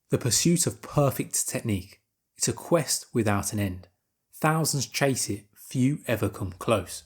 The pursuit of perfect technique. It's a quest without an end. Thousands chase it, few ever come close.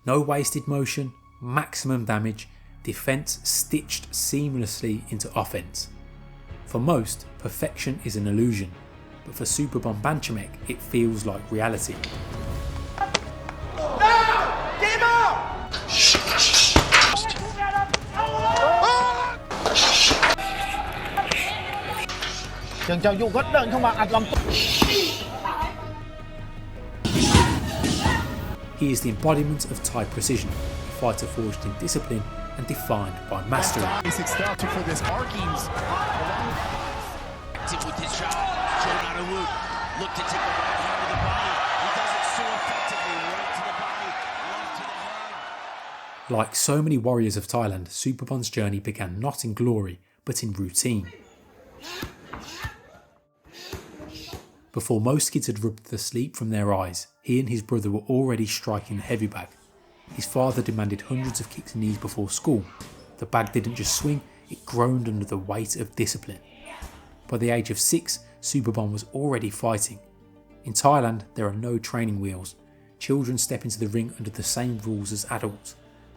No wasted motion, maximum damage, defense stitched seamlessly into offense. For most, perfection is an illusion, but for Superbon Banchamek, it feels like reality. He is the embodiment of Thai precision, a fighter forged in discipline and defined by mastery. Like so many warriors of Thailand, Superbon's journey began not in glory, but in routine. Before most kids had rubbed the sleep from their eyes, he and his brother were already striking the heavy bag. His father demanded hundreds of kicks and knees before school. The bag didn't just swing, it groaned under the weight of discipline. By the age of 6, Superbon was already fighting. In Thailand, there are no training wheels. Children step into the ring under the same rules as adults.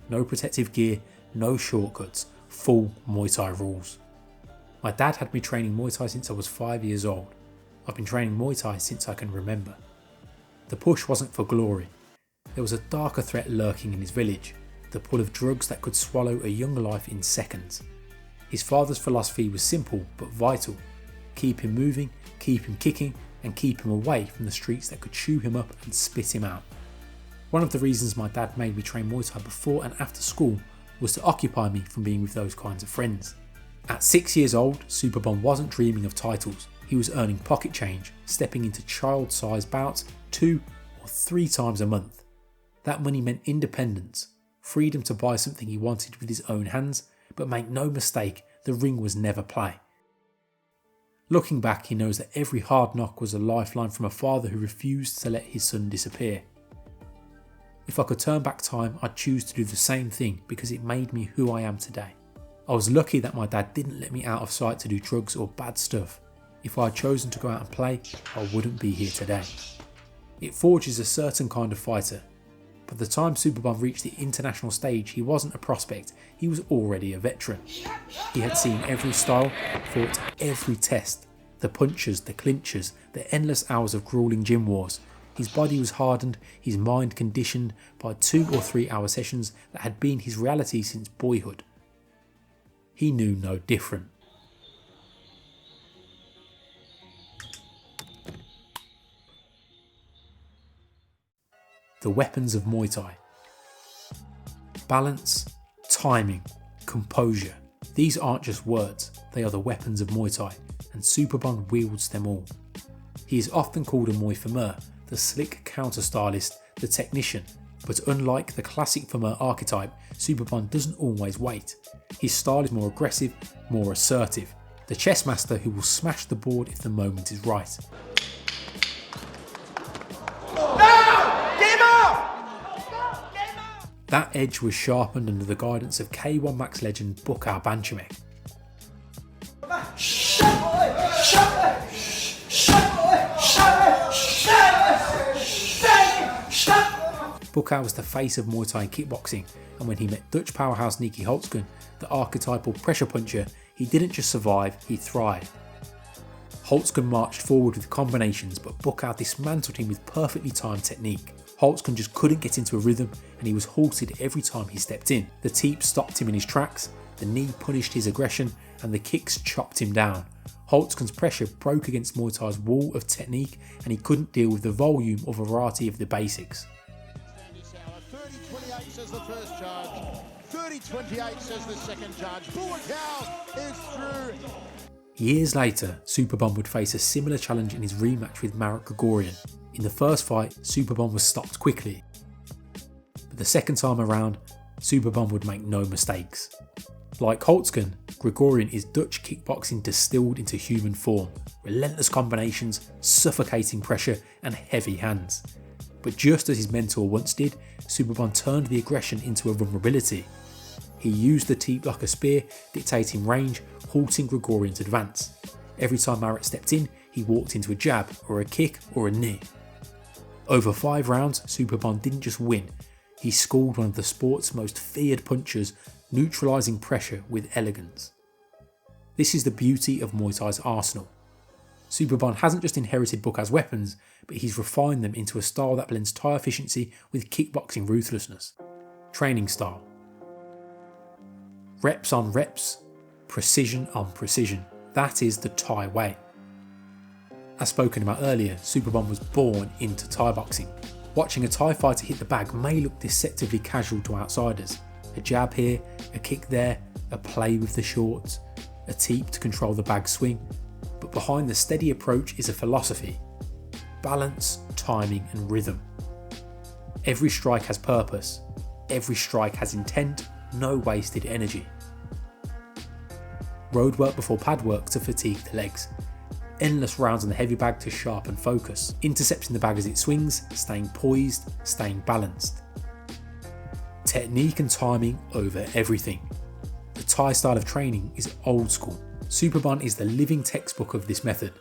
No protective gear, no shortcuts, full Muay Thai rules. My dad had me training Muay Thai since I was 5 years old. I've been training Muay Thai since I can remember. The push wasn't for glory. There was a darker threat lurking in his village, the pull of drugs that could swallow a young life in seconds. His father's philosophy was simple but vital. Keep him moving, keep him kicking, and keep him away from the streets that could chew him up and spit him out. One of the reasons my dad made me train Muay Thai before and after school was to occupy me from being with those kinds of friends. At 6 years old, Superbon wasn't dreaming of titles. He was earning pocket change, stepping into child-sized bouts 2 or 3 times a month. That money meant independence, freedom to buy something he wanted with his own hands, but make no mistake, the ring was never play. Looking back, he knows that every hard knock was a lifeline from a father who refused to let his son disappear. If I could turn back time, I'd choose to do the same thing because it made me who I am today. I was lucky that my dad didn't let me out of sight to do drugs or bad stuff. If I had chosen to go out and play, I wouldn't be here today. It forges a certain kind of fighter. By the time Superbon reached the international stage, he wasn't a prospect, he was already a veteran. He had seen every style, fought every test, the punches, the clinches, the endless hours of grueling gym wars. His body was hardened, his mind conditioned by 2 or 3 hour sessions that had been his reality since boyhood. He knew no different. The weapons of Muay Thai. Balance, timing, composure. These aren't just words, they are the weapons of Muay Thai, and Superbon wields them all. He is often called a Muay Fameur, the slick counter-stylist, the technician, but unlike the classic Fameur archetype, Superbon doesn't always wait. His style is more aggressive, more assertive, the chess master who will smash the board if the moment is right. That edge was sharpened under the guidance of K1 Max legend Superbon Banchamek. Superbon was the face of Muay Thai kickboxing, and when he met Dutch powerhouse Nicky Holtzken, the archetypal pressure puncher, he didn't just survive, he thrived. Holtzken marched forward with combinations, but Superbon dismantled him with perfectly timed technique. Holtzken just couldn't get into a rhythm, and he was halted every time he stepped in. The teep stopped him in his tracks, the knee punished his aggression, and the kicks chopped him down. Holtzken's pressure broke against Muay Thai's wall of technique, and he couldn't deal with the volume or variety of the basics. 30-28 says the first charge, 30-28 says the second charge. Superbon is through. Years later, Superbon would face a similar challenge in his rematch with Marek Grigorian. In the first fight, Superbon was stopped quickly. But the second time around, Superbon would make no mistakes. Like Holtzken, Grigorian is Dutch kickboxing distilled into human form, relentless combinations, suffocating pressure and heavy hands. But just as his mentor once did, Superbon turned the aggression into a vulnerability. He used the teep like a spear, dictating range, halting Grigorian's advance. Every time Marat stepped in, he walked into a jab, or a kick, or a knee. Over 5 rounds, Superbon didn't just win, he schooled one of the sport's most feared punchers, neutralising pressure with elegance. This is the beauty of Muay Thai's arsenal. Superbon hasn't just inherited Bukak's weapons, but he's refined them into a style that blends Thai efficiency with kickboxing ruthlessness. Training style. Reps on reps, precision on precision. That is the Thai way. As spoken about earlier, Superbon was born into Thai boxing. Watching a Thai fighter hit the bag may look deceptively casual to outsiders. A jab here, a kick there, a play with the shorts, a teep to control the bag swing. But behind the steady approach is a philosophy. Balance, timing and rhythm. Every strike has purpose. Every strike has intent, no wasted energy. Road work before pad work to fatigue the legs. Endless rounds on the heavy bag to sharpen focus. Intercepting the bag as it swings, staying poised, staying balanced. Technique and timing over everything. The Thai style of training is old school. Superbon is the living textbook of this method.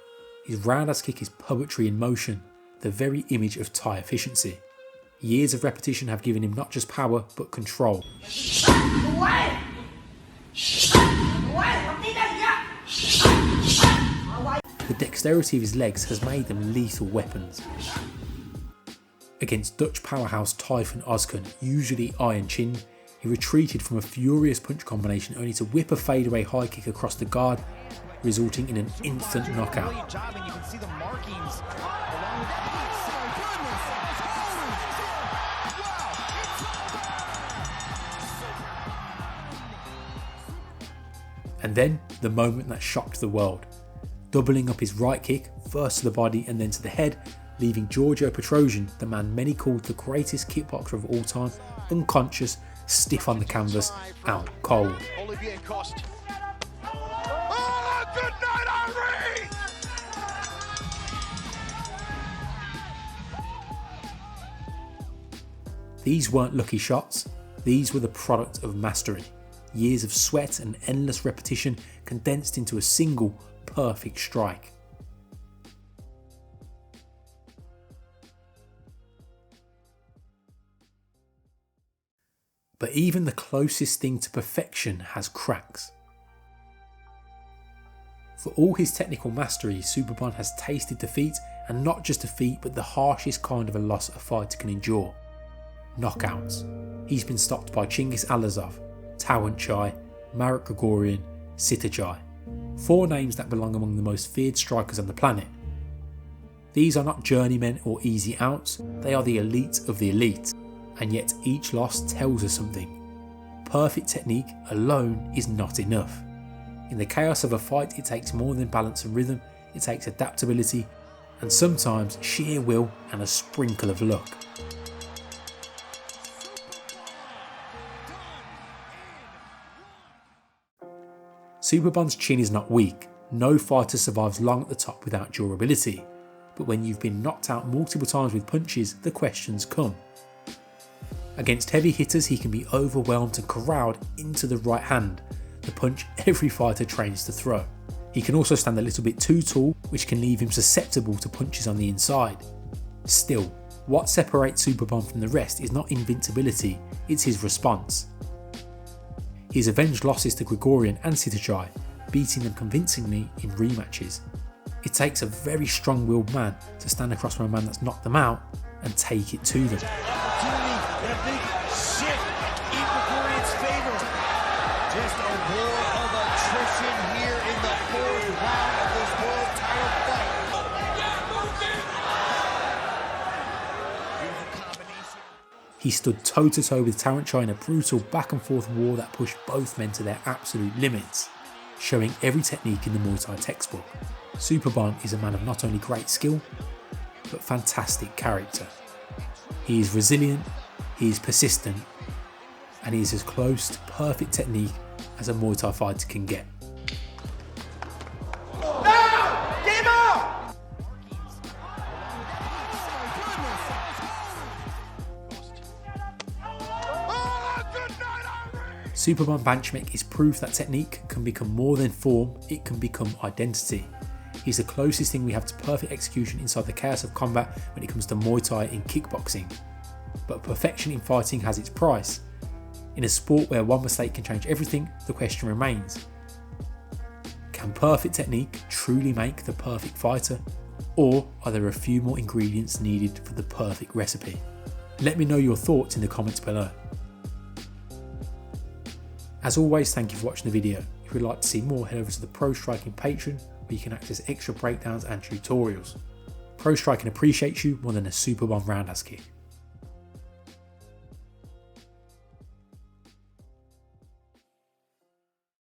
His roundhouse kick is poetry in motion, the very image of Thai efficiency. Years of repetition have given him not just power, but control. The dexterity of his legs has made them lethal weapons. Against Dutch powerhouse Typhon Ozkan, usually iron-chinned, he retreated from a furious punch combination only to whip a fadeaway high kick across the guard, resulting in an instant knockout. And then, the moment that shocked the world. Doubling up his right kick, first to the body and then to the head, leaving Giorgio Petrosian, the man many called the greatest kickboxer of all time, unconscious, stiff on the canvas, out cold. Olivier Coste. Oh, good night, Henri! These weren't lucky shots, these were the product of mastery. Years of sweat and endless repetition condensed into a single, perfect strike. But even the closest thing to perfection has cracks. For all his technical mastery, Superbon has tasted defeat, and not just defeat, but the harshest kind of a loss a fighter can endure. Knockouts. He's been stopped by Chingiz Alazov, Tawanchai, Marat Grigorian, Sitajai. 4 names that belong among the most feared strikers on the planet. These are not journeymen or easy outs, they are the elite of the elite. And yet each loss tells us something. Perfect technique alone is not enough. In the chaos of a fight, it takes more than balance and rhythm, it takes adaptability, and sometimes sheer will and a sprinkle of luck. Superbon's chin is not weak. No fighter survives long at the top without durability. But when you've been knocked out multiple times with punches, the questions come. Against heavy hitters, he can be overwhelmed and corralled into the right hand, the punch every fighter trains to throw. He can also stand a little bit too tall, which can leave him susceptible to punches on the inside. Still, what separates Superbon from the rest is not invincibility, it's his response. He's avenged losses to Grigorian and Sitajai, beating them convincingly in rematches. It takes a very strong-willed man to stand across from a man that's knocked them out and take it to them. And a big shift in Grigorian's favor. Just a war of attrition here in the 4th round of this world title fight. He stood toe-to-toe with Tawanchai in a brutal back-and-forth war that pushed both men to their absolute limits, showing every technique in the Muay Thai textbook. Superbon is a man of not only great skill, but fantastic character. He is resilient, he is persistent, and he is as close to perfect technique as a Muay Thai fighter can get. Superbon Banchamek is proof that technique can become more than form, it can become identity. He's the closest thing we have to perfect execution inside the chaos of combat when it comes to Muay Thai and kickboxing. But perfection in fighting has its price. In a sport where one mistake can change everything, the question remains: can perfect technique truly make the perfect fighter? Or are there a few more ingredients needed for the perfect recipe? Let me know your thoughts in the comments below. As always, thank you for watching the video. If you'd like to see more, head over to the Pro Striking Patreon, where you can access extra breakdowns and tutorials. Pro Striking appreciates you more than a Superbon roundhouse kick.